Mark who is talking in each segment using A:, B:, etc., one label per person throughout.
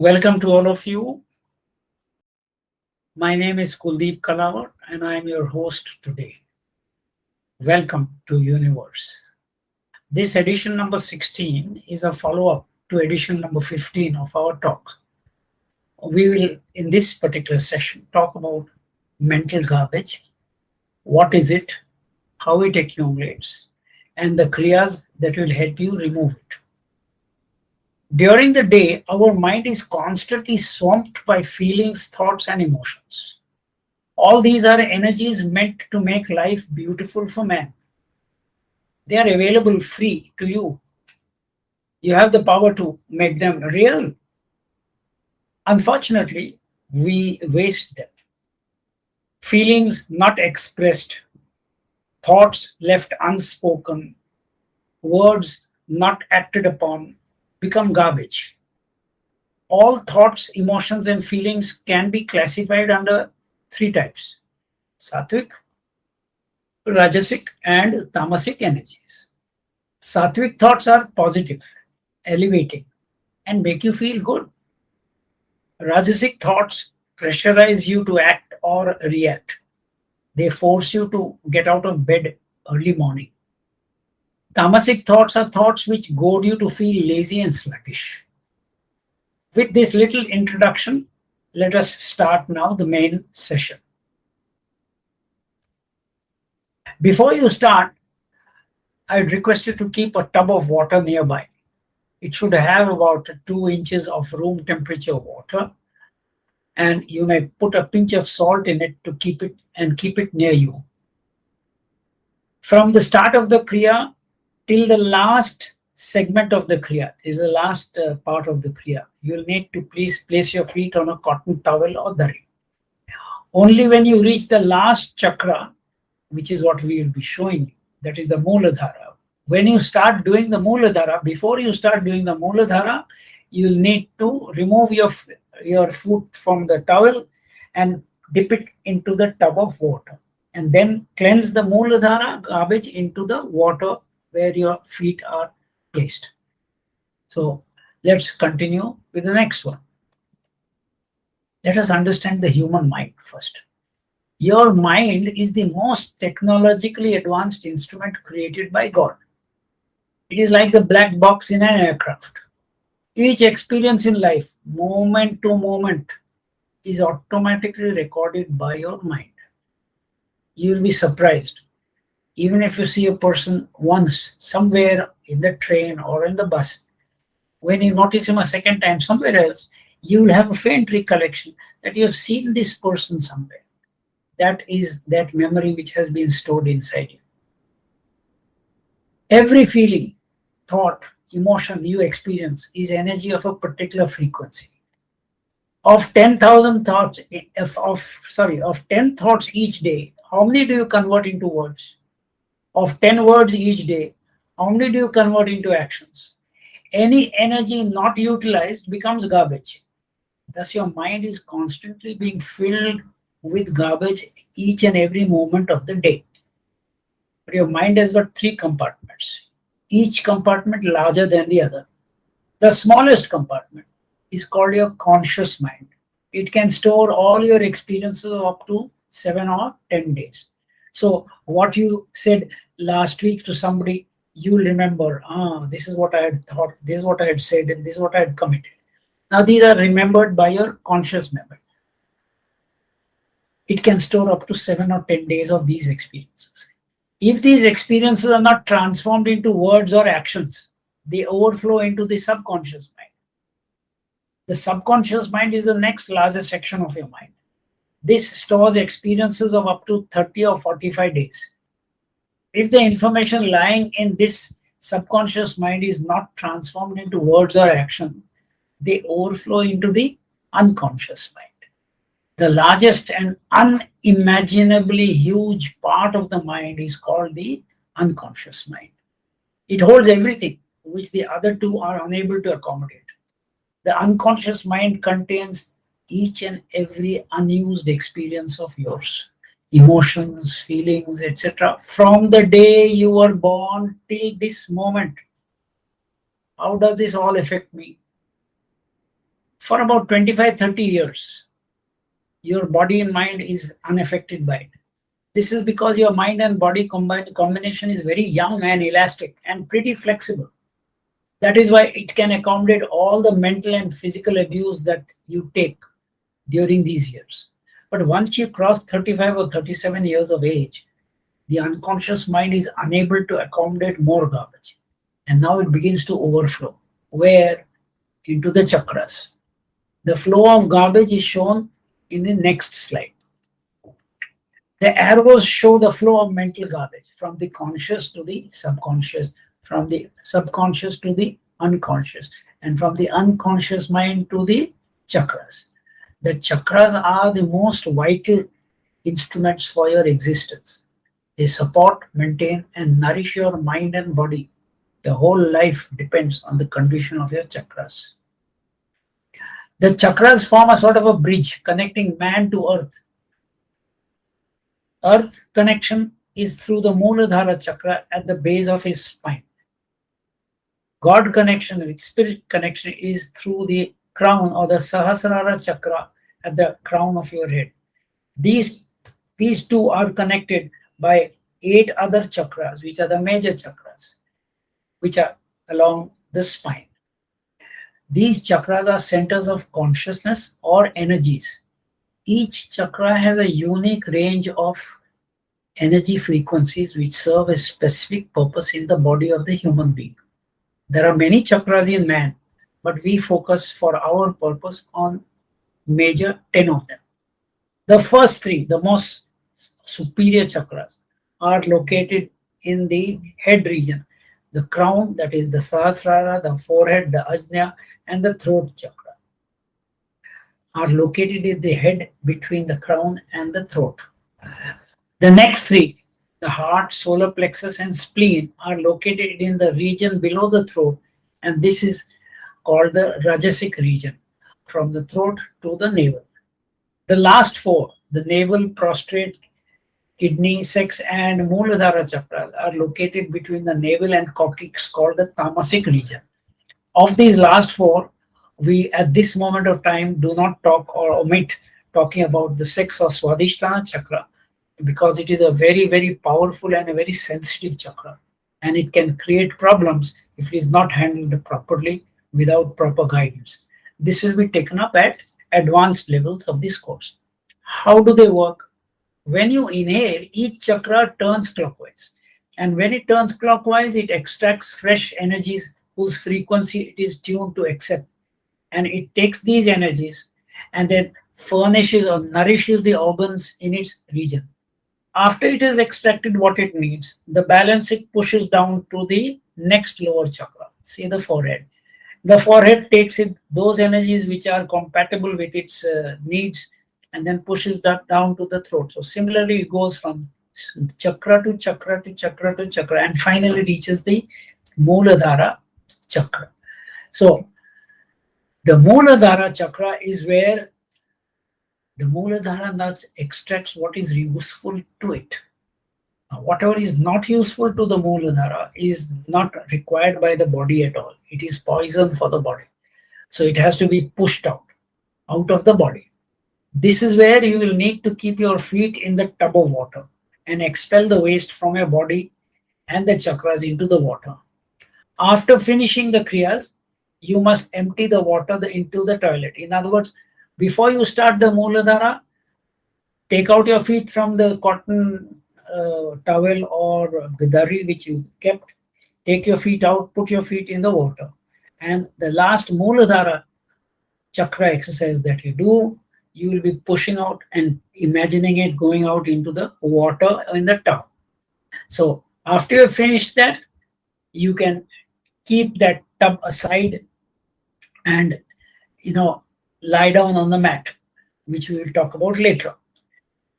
A: Welcome to all of you. My name is Kuldeep Kalawat and I am your host today. Welcome to Youniverse. This edition number 16 is a follow-up to edition number 15 of our talk. We will, in this particular session, talk about mental garbage. What is it? How it accumulates? And the Kriyas that will help you remove it. During the day, our mind is constantly swamped by feelings, thoughts, and emotions. All these are energies meant to make life beautiful for man. They are available free to you. You have the power to make them real. Unfortunately, we waste them. Feelings not expressed, thoughts left unspoken, words not acted upon become garbage. All thoughts, emotions, and feelings can be classified under three types: sattvic, rajasic, and tamasic energies. Sattvic thoughts are positive, elevating, and make you feel good. Rajasic thoughts pressurize you to act or react. They force you to get out of bed early morning. Tamasic thoughts are thoughts which goad you to feel lazy and sluggish. With this little introduction, let us start now the main session. Before you start, I'd request you to keep a tub of water nearby. It should have about 2 inches of room temperature water, and you may put a pinch of salt in it to keep it near you. From the start of the Kriya till the last segment of the Kriya, is the last part of the Kriya, you'll need to please place your feet on a cotton towel or dari. Only when you reach the last chakra, which is what we will be showing you, that is the Mooladhara. When you start doing the Mooladhara, before you start doing the Mooladhara, you'll need to remove your foot from the towel and dip it into the tub of water. And then cleanse the Mooladhara garbage into the water where your feet are placed. So let's continue with the next one. Let us understand the human mind first. Your mind is the most technologically advanced instrument created by God. It is like the black box in an aircraft. Each experience in life, moment to moment, is automatically recorded by your mind. You will be surprised. Even if you see a person once somewhere in the train or in the bus, when you notice him a second time somewhere else, you will have a faint recollection that you have seen this person somewhere. That is that memory which has been stored inside you. Every feeling, thought, emotion you experience is energy of a particular frequency. Of 10,000 thoughts, of 10 thoughts each day, how many do you convert into words? Of 10 words each day, how many do you convert into actions? Any energy not utilized becomes garbage. Thus, your mind is constantly being filled with garbage each and every moment of the day. But your mind has got 3 compartments, each compartment larger than the other. The smallest compartment is called your conscious mind. It can store all your experiences up to 7 or 10 days. So what you said last week to somebody, you will remember, this is what I had thought, this is what I had said, and this is what I had committed. Now these are remembered by your conscious memory. It can store up to 7 or 10 days of these experiences. If these experiences are not transformed into words or actions, they overflow into the subconscious mind. The subconscious mind is the next largest section of your mind. This stores experiences of up to 30 or 45 days. If the information lying in this subconscious mind is not transformed into words or action, they overflow into the unconscious mind. The largest and unimaginably huge part of the mind is called the unconscious mind. It holds everything which the other two are unable to accommodate. The unconscious mind contains each and every unused experience of yours, emotions, feelings, etc. From the day you were born till this moment. How does this all affect me? For about 25-30 years, your body and mind is unaffected by it. This is because your mind and body combination is very young and elastic and pretty flexible. That is why it can accommodate all the mental and physical abuse that you take during these years. But once you cross 35 or 37 years of age, the unconscious mind is unable to accommodate more garbage. And now it begins to overflow. Where? Into the chakras. The flow of garbage is shown in the next slide. The arrows show the flow of mental garbage from the conscious to the subconscious, from the subconscious to the unconscious, and from the unconscious mind to the chakras. The chakras are the most vital instruments for your existence. They support, maintain, and nourish your mind and body. Your whole life depends on the condition of your chakras. The chakras form a sort of a bridge connecting man to earth. Earth connection is through the Mooladhara chakra at the base of his spine. God connection with spirit connection is through the crown or the Sahasrara chakra at the crown of your head. These two are connected by 8 other chakras, which are the major chakras, which are along the spine. These chakras are centers of consciousness or energies. Each chakra has a unique range of energy frequencies which serve a specific purpose in the body of the human being. There are many chakras in man, but we focus for our purpose on major 10 of them. The first 3, the most superior chakras, are located in the head region, the crown, that is the Sahasrara, the forehead, the Ajna, and the throat chakra, are located in the head between the crown and the throat. The next 3, the heart, solar plexus, and spleen, are located in the region below the throat, and this is called the Rajasic region, from the throat to the navel. The last 4, the navel, prostate, kidney, sex, and Mooladhara chakras, are located between the navel and coccyx, called the Tamasic region. Of these last 4, we at this moment of time do not talk or omit talking about the sex or Swadhisthana chakra, because it is a very, very powerful and a very sensitive chakra, and it can create problems if it is not handled properly without proper guidance. This will be taken up at advanced levels of this course. How do they work? When you inhale, each chakra turns clockwise, and when it turns clockwise, it extracts fresh energies whose frequency it is tuned to accept, and it takes these energies and then furnishes or nourishes the organs in its region. After it has extracted what it needs, the balance it pushes down to the next lower chakra, say the forehead. The forehead takes those energies which are compatible with its needs and then pushes that down to the throat. So similarly, it goes from chakra to chakra to chakra to chakra and finally reaches the Mooladhara chakra. So the Mooladhara chakra is where the Mooladhara nut extracts what is useful to it. Now, whatever is not useful to the Mooladhara is not required by the body at all. It is poison for the body. So it has to be pushed out of the body. This is where you will need to keep your feet in the tub of water and expel the waste from your body and the chakras into the water. After finishing the kriyas, you must empty the water into the toilet. In other words, before you start the Mooladhara, take out your feet from the cotton towel or gadari which you kept. Take your feet out, put your feet in the water. And the last Mooladhara chakra exercise that you do, you will be pushing out and imagining it going out into the water in the tub. So after you finish that, you can keep that tub aside and lie down on the mat, which we will talk about later.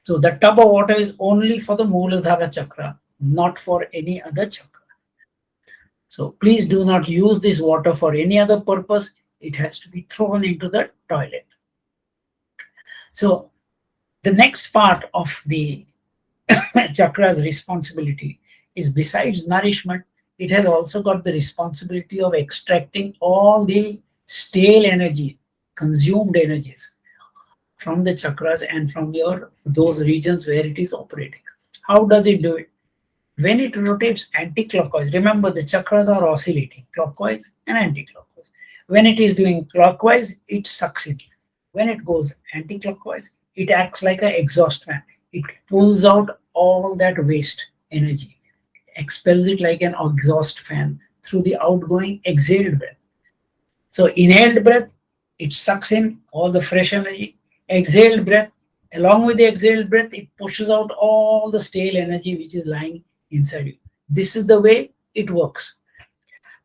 A: So the tub of water is only for the Mooladhara chakra, not for any other chakra. So please do not use this water for any other purpose. It has to be thrown into the toilet. So the next part of the chakra's responsibility is, besides nourishment, it has also got the responsibility of extracting all the stale energy consumed energies from the chakras and from your those regions where it is operating. How does it do it? When it rotates anti-clockwise, remember the chakras are oscillating clockwise and anti-clockwise. When it is doing clockwise, it sucks in. When it goes anti-clockwise, it acts like an exhaust fan. It pulls out all that waste energy, expels it like an exhaust fan through the outgoing exhaled breath. So inhaled breath, it sucks in all the fresh energy. Exhaled breath, along with the exhaled breath, it pushes out all the stale energy which is lying inside you. This is the way it works.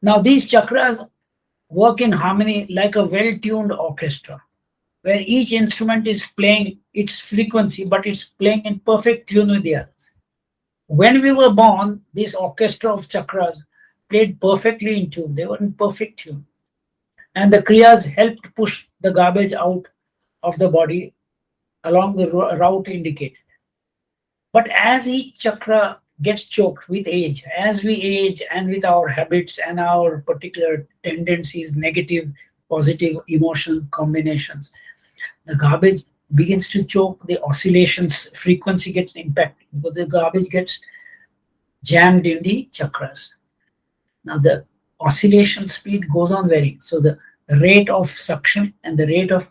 A: Now these chakras work in harmony like a well-tuned orchestra, where each instrument is playing its frequency, but it's playing in perfect tune with the others. When we were born, this orchestra of chakras played perfectly in tune. They were in perfect tune. And the kriyas helped push the garbage out of the body along the route indicated. But as each chakra gets choked with age, as we age and with our habits and our particular tendencies, negative, positive emotion combinations, the garbage begins to choke, the oscillations frequency gets impacted because the garbage gets jammed in the chakras. Now the oscillation speed goes on varying. So the rate of suction and the rate of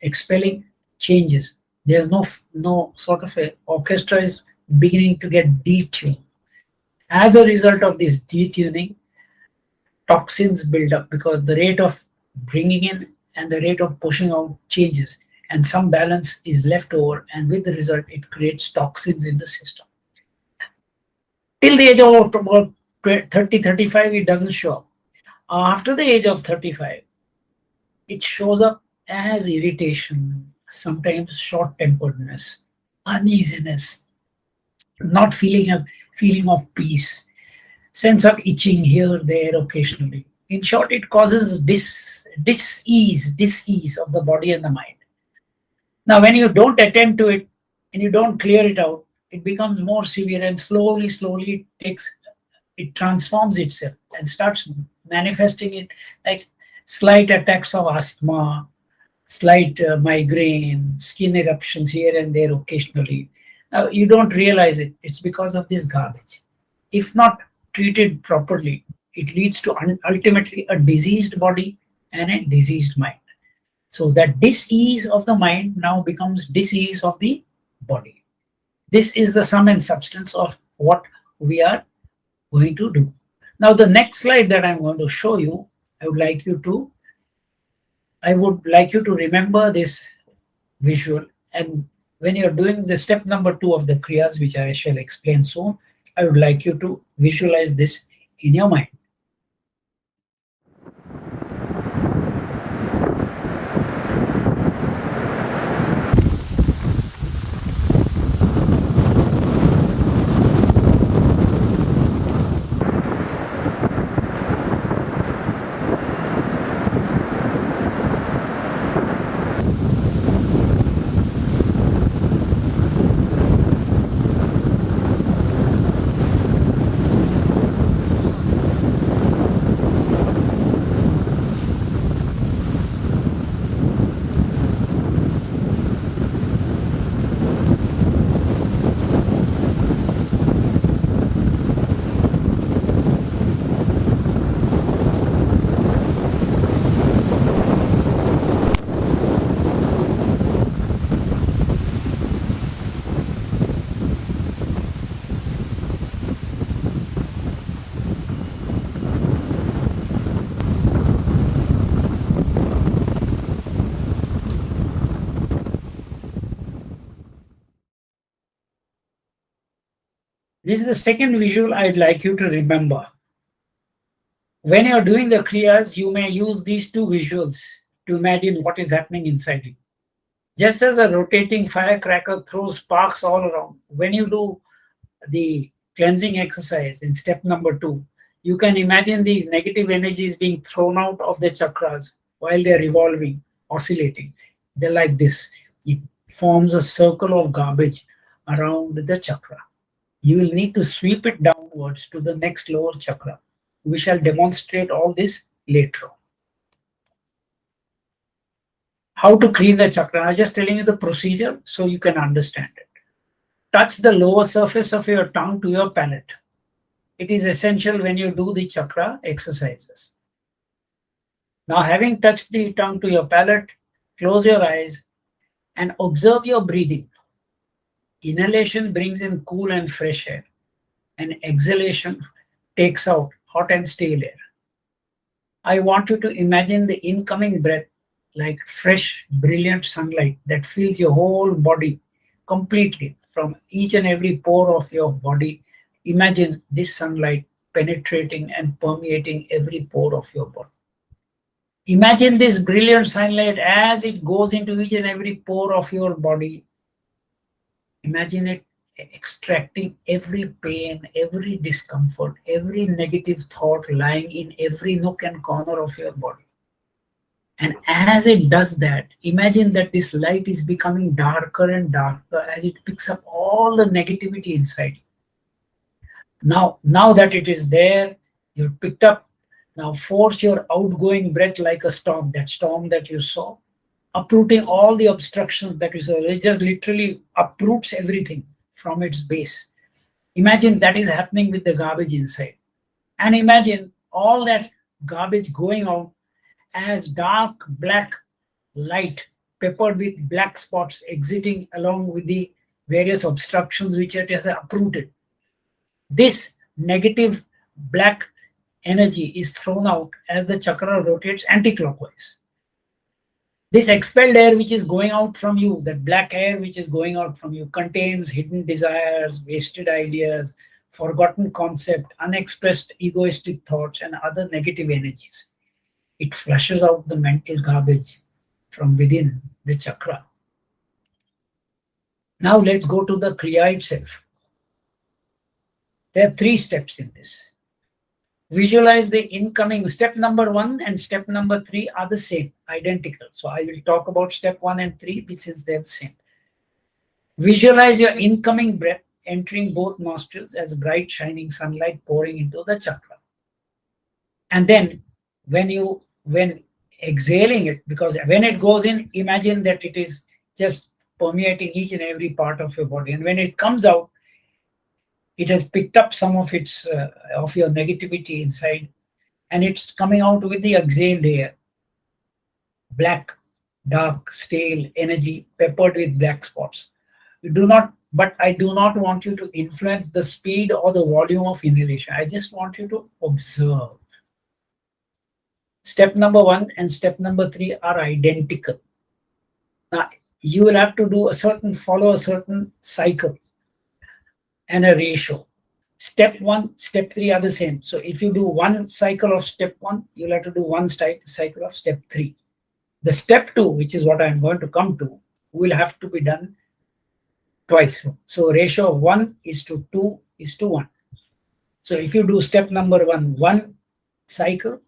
A: expelling changes. There's no sort of a orchestra is beginning to get detuned. As a result of this detuning, toxins build up because the rate of bringing in and the rate of pushing out changes, and some balance is left over, and with the result, it creates toxins in the system. Till the age of about 30, 35, it doesn't show up. After the age of 35, it shows up as irritation, sometimes short temperedness, uneasiness, not feeling a feeling of peace, sense of itching here, there, occasionally. In short, it causes dis-ease of the body and the mind. Now, when you don't attend to it and you don't clear it out, it becomes more severe and slowly it transforms itself and starts manifesting it like slight attacks of asthma, slight migraine, skin eruptions here and there occasionally. Now, you don't realize it. It's because of this garbage. If not treated properly, it leads to ultimately a diseased body and a diseased mind. So that dis-ease of the mind now becomes dis-ease of the body. This is the sum and substance of what we are going to do. Now the next slide that I'm going to show you, I would like you to remember this visual, and when you're doing the step number 2 of the kriyas, which I shall explain soon, I would like you to visualize this in your mind. This is the second visual I'd like you to remember. When you're doing the kriyas, you may use these two visuals to imagine what is happening inside you. Just as a rotating firecracker throws sparks all around, when you do the cleansing exercise in step number 2, you can imagine these negative energies being thrown out of the chakras while they're revolving, oscillating. They're like this. It forms a circle of garbage around the chakra. You will need to sweep it downwards to the next lower chakra. We shall demonstrate all this later on. How to clean the chakra? I'm just telling you the procedure so you can understand it. Touch the lower surface of your tongue to your palate. It is essential when you do the chakra exercises. Now, having touched the tongue to your palate, close your eyes and observe your breathing. Inhalation brings in cool and fresh air, and exhalation takes out hot and stale air. I want you to imagine the incoming breath like fresh, brilliant sunlight that fills your whole body completely from each and every pore of your body. Imagine this sunlight penetrating and permeating every pore of your body. Imagine this brilliant sunlight as it goes into each and every pore of your body. Imagine it extracting every pain, every discomfort, every negative thought lying in every nook and corner of your body. And as it does that, imagine that this light is becoming darker and darker as it picks up all the negativity inside. Now that it is there, you're picked up. Now force your outgoing breath like a storm, that storm that you saw, uprooting all the obstructions that you saw. It just literally uproots everything from its base. Imagine that is happening with the garbage inside. And imagine all that garbage going out as dark black light peppered with black spots exiting along with the various obstructions which it has uprooted. This negative black energy is thrown out as the chakra rotates anti-clockwise. This expelled air which is going out from you, that black air which is going out from you, contains hidden desires, wasted ideas, forgotten concept, unexpressed egoistic thoughts, and other negative energies. It flushes out the mental garbage from within the chakra. Now let's go to the Kriya itself. There are 3 steps in this. Visualize the incoming. Step number 1 and step number 3 are the same, identical. So I will talk about step 1 and 3, which is they're the same. Visualize your incoming breath entering both nostrils as bright shining sunlight pouring into the chakra. And then when exhaling it, because when it goes in, imagine that it is just permeating each and every part of your body. And when it comes out, it has picked up some of its of your negativity inside, and it's coming out with the exhaled air. Black, dark, stale energy peppered with black spots. But I do not want you to influence the speed or the volume of inhalation. I just want you to observe. Step number 1 and step number 3 are identical. Now, you will have to follow a certain cycle and a ratio. Step 1, step 3 are the same. So if you do one cycle of step 1, you'll have to do one cycle of step 3. The step 2, which is what I'm going to come to, will have to be done twice. So ratio of 1 is to 2 is to 1. So if you do step number 1 cycle,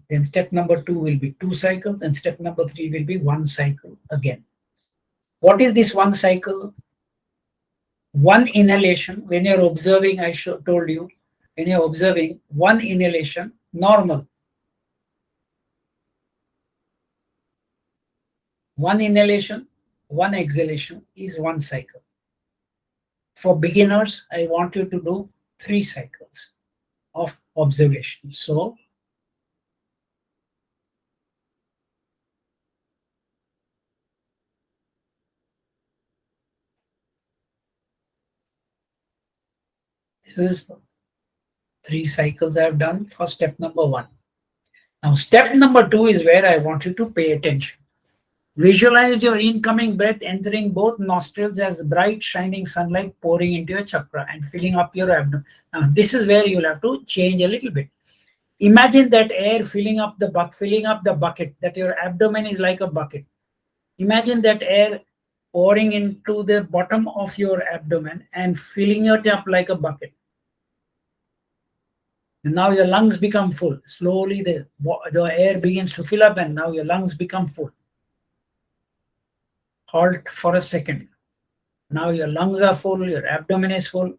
A: then step number 2 will be 2 cycles, and step number 3 will be 1 cycle again. What is this 1 cycle? 1 inhalation, when you're observing, told you, when you're observing 1 inhalation, normal. 1 inhalation, 1 exhalation is 1 cycle. For beginners, I want you to do 3 cycles of observation. So, this is 3 cycles I have done for step number 1. Now, step number 2 is where I want you to pay attention. Visualize your incoming breath entering both nostrils as bright shining sunlight pouring into your chakra and filling up your abdomen. Now, this is where you'll have to change a little bit. Imagine that air filling up the bucket, that your abdomen is like a bucket. Imagine that air pouring into the bottom of your abdomen and filling it up like a bucket. And now your lungs become full. Slowly the air begins to fill up, and now your lungs become full. Halt for a second. Now your lungs are full, your abdomen is full.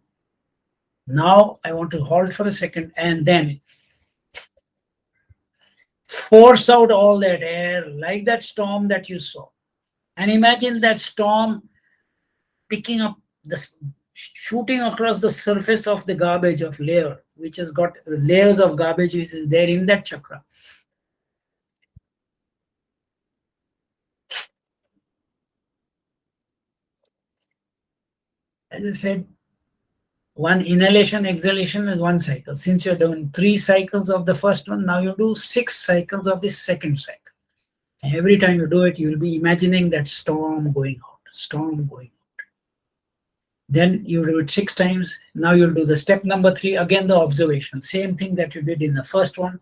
A: Now I want to halt for a second and then Force out all that air like that storm that you saw. And imagine that storm picking up the shooting across the surface of the garbage of layer, which has got layers of garbage which is there in that chakra. As I said, one inhalation, exhalation is one cycle. Since you're doing 3 cycles of the first one, now you do 6 cycles of the second cycle. And every time you do it, you'll be imagining that storm going out, storm going out. Then you do it 6 times. Now you'll do the step number 3, again the observation. Same thing that you did in the first one.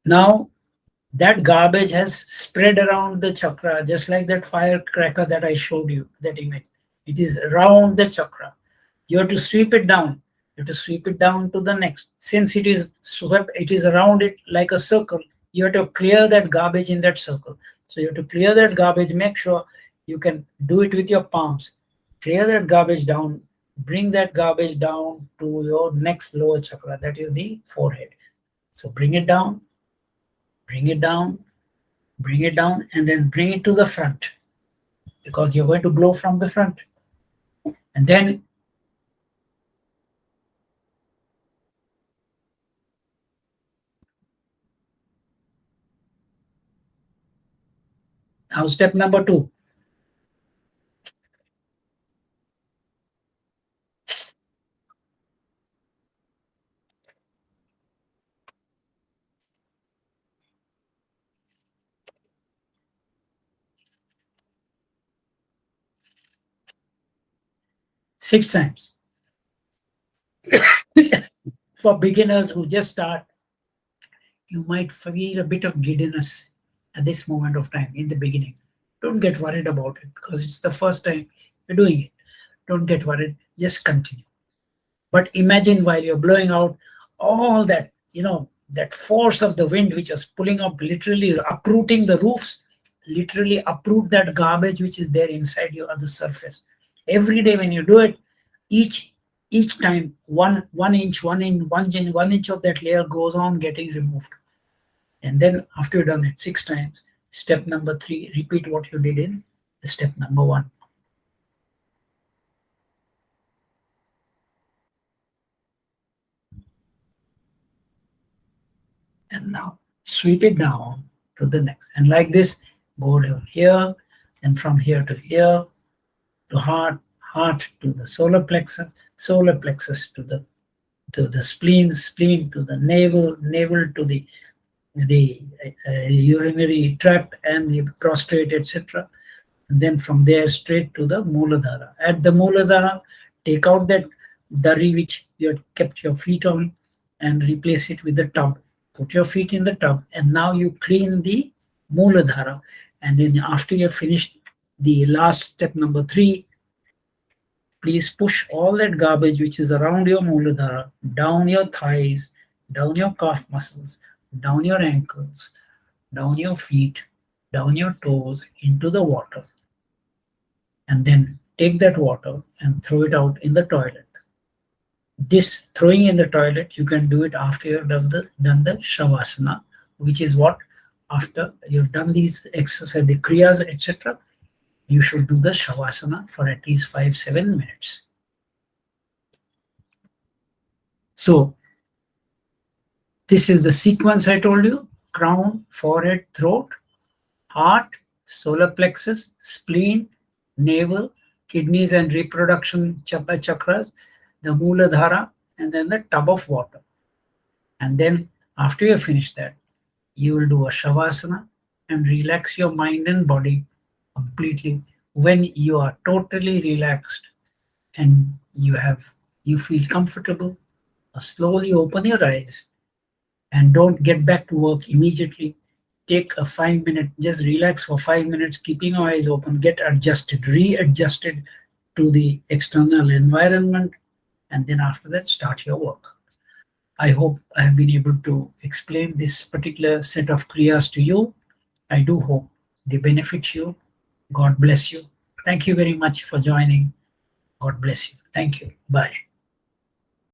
A: Now that garbage has spread around the chakra, just like that firecracker that I showed you, that image. It is around the chakra. You have to sweep it down. You have to sweep it down to the next. Since it is swept, it is around it like a circle. You have to clear that garbage in that circle. So you have to clear that garbage. Make sure you can do it with your palms. Clear that garbage down. Bring that garbage down to your next lower chakra, that is the forehead. So bring it down, bring it down, bring it down, and then bring it to the front, because you're going to blow from the front. And then now step number 2. Six times. For beginners who just start, you might feel a bit of giddiness at this moment of time in the beginning. Don't get worried about it, because it's the first time you're doing it. Don't get worried, just continue. But imagine while you're blowing out all that, that force of the wind which is pulling up, literally uprooting the roofs, literally uproot that garbage which is there inside you on the surface. Every day when you do it, each time one inch of that layer goes on getting removed. And then after you've done it 6 times, step number 3, repeat what you did in the step number 1. And now sweep it down to the next. And like this, go down here, and from here to here, to heart, heart to the solar plexus to the spleen, spleen to the navel, navel to the urinary tract and the prostate, etc. And then from there straight to the Mooladhara. At the Mooladhara, take out that dari which you had kept your feet on and replace it with the tub. Put your feet in the tub, and now you clean the Mooladhara. And then after you've finished the last step number 3, please push all that garbage which is around your Mooladhara down your thighs, down your calf muscles, down your ankles, down your feet, down your toes into the water. And then take that water and throw it out in the toilet. This throwing in the toilet, you can do it after you've done the Shavasana, which is what, after you've done these exercises, the Kriyas, etc., you should do the Shavasana for at least 5-7 minutes. So this is the sequence I told you: crown, forehead, throat, heart, solar plexus, spleen, navel, kidneys and reproduction chakras, the Mooladhara, and then the tub of water. And then after you finish that, you will do a Shavasana and relax your mind and body completely. When you are totally relaxed and you feel comfortable, slowly open your eyes and don't get back to work immediately. Take a 5-minute, just relax for 5 minutes, keeping your eyes open, get adjusted, readjusted to the external environment, and then after that start your work. I hope I have been able to explain this particular set of Kriyas to you. I do hope they benefit you. God bless you. Thank you very much for joining. God bless you. Thank you. Bye.